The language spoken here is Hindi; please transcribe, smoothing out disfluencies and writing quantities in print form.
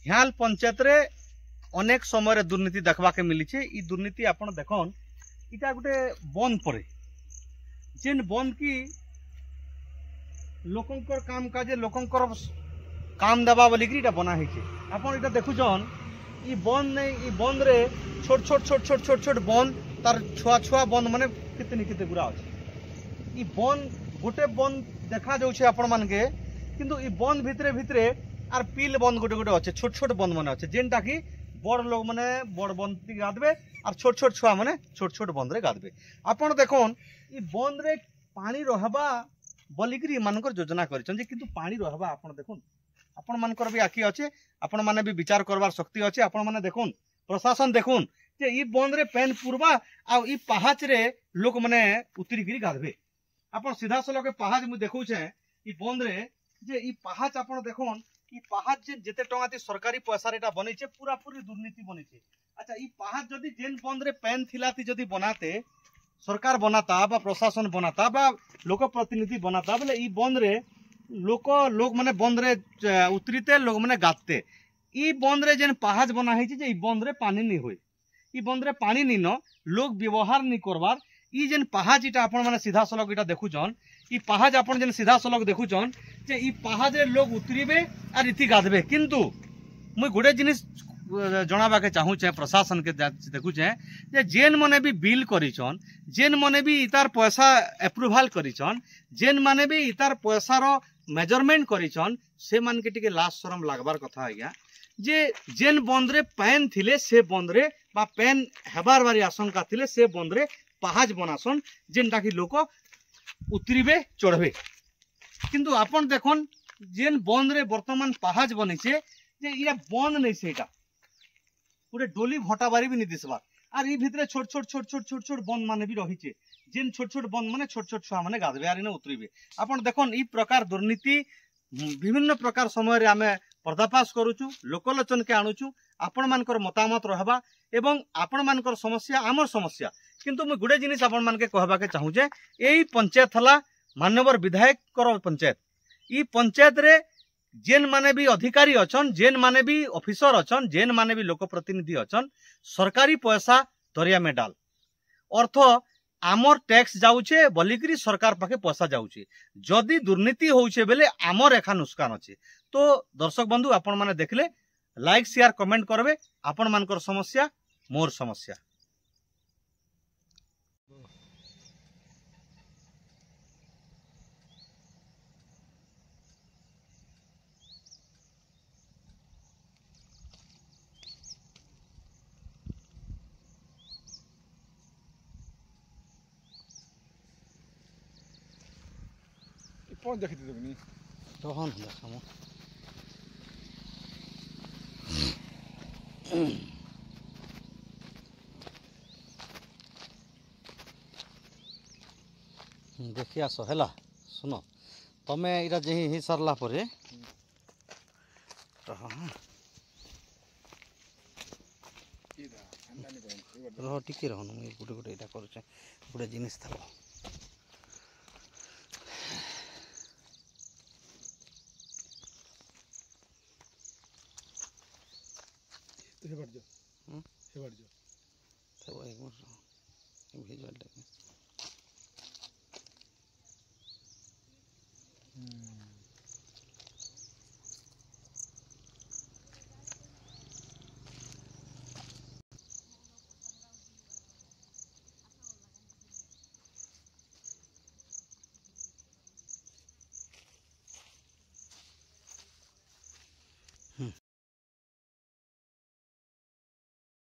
हियाल पंचायत रे अनेक समय दुर्नीति देखवा के मिली छे। ई दुर्नीति आपण देखन इटा गोटे बंद पड़े जेन बंद की लोकंकर काम काजे लोकंकर काम देवा बोलिकी इटा बना है। आपण इटा देखुछन ई बंद नहीं, ई बंद रे छोट छोट छोट छोट छोट छोट बंद तार छुआ छुआ बंद माने कितनी कितने गुड़ा अच्छे। ई बंद गोटे बंद देखा जाउछे आपण मान के, किंतु ई बंद भितरे भितरे आर पील बंद गोटे गोटे अच्छे, छोट छोट बंद माने अच्छे जेनटा की बड़ लोग माने बड़ बंद गाधबे और छोट छोट छुआ माने छोट छोट बंद रे गाधबे। आपण देखोन ई बंद रे पानी रहबा बोलिकी मानकर योजना करिछन जे, किंतु पानी रहबा आपण देखोन आपण मानकर भी आखि अच्छे, आपण माने भी विचार करवार शक्ति अच्छे। आपण माने देखोन प्रशासन देखोन जे ई बंद रे पेन पुरबा आ ई पहाच रे लोक माने उतरी गिरी गाधबे। आपण सीधा सलके पहाच मु देखौछे ई बंद रे जे ई पहाच आपण देखोन ई पहाच जे जेते टंगा ती सरकारी पैसा रेटा बनेछे पूरा पूरी दुर्नीति बनेछे। अच्छा ई पहाच जदी जेन बंद रे पेन थिलाती जदी बनाते सरकार बनाता बा प्रशासन बनाता बा लोक प्रतिनिधि बनाता बोले ई बंद रे लोग माने बंद रे उतरीते लोग माने गाते। ई बंद रे जेन पहाच बना है जे ई बंद रे पानी नहीं होय, ई बंद रे पानी नहीं न लोग व्यवहार नहीं करवार। ई जेन पहाच इटा आपण माने सीधा सलक इटा देखुछन, ई पहाच आपण जेन सीधा सलक देखुछन जे ई पहाच रे लोग उतरीबे आर इति गाधबे। किंतु मुई गोटे जिनिस जणाबा के चाहूछे प्रशासन के देखुछे जे जेन माने भी बिल करिछन, जेन माने भी इतार पैसा अप्रूवल करिछन, जेन माने भी इतार पैसा रो मेजरमेंट करिछन से मान के टिके लास्ट शरम लागबार कथा आज्ञा जे जेन बंद रे पैन थिले से बंद रे बा पैन हेबार बारी आशंका थिले से बंद रे पहाज बनासन जेनटा कि लोक उतरीबे चढ़बे। किंतु आपण देखन जेन बंद रे वर्तमान पहाज बनिछे जे इरा बंद नहीं से इटा पूरे डोली भटा बारी भी नहीं दिसबा आर ई भितरे छोट छोट छोट छोट छोट छोट बंद माने भी रहिछे जेन छोट छोट बंद माने छोट छोट छुआ माने गाधबे आर इने उतरीबे। आपण देखन ई प्रकार दुर्नीति विभिन्न प्रकार समय रे आमे पर्दाफाश करूछु, लोकलोचन के आणुछु, आपण मानकर मतामत रहबा एवं आपण मानकर समस्या आमर समस्या। किंतु मु गुडे जिनिस आपण मान के कहबा के चाहू जे एई पंचायत हला माननीय विधायक कर पंचायत। ई पंचायत रे जेन माने भी अधिकारी अछन, जेन माने भी ऑफिसर अछन, जेन माने भी लोक प्रतिनिधि अछन, सरकारी पैसा दरिया में डाल अर्थ आमर टैक्स जाउछे बोलिकरी सरकार पाखे पैसा जाउछे। जदि दुर्नीति होउछे बेले आमर एखा नुकसान अछि। तो दर्शक बंधु आपण माने देखले लाइक शेयर कमेंट करबे, आपण मानकर समस्या मोर समस्या। कौन देखते देबनी तो हम देखामो देखि आस हैला। सुन तमे इरा जे ही सरला परे रह टिके रहन मुई गुटे गुटे इटा करछे गुटे जिनिस थाको हे बढ़ जा तो एक मिनट विजुअल टेक्निक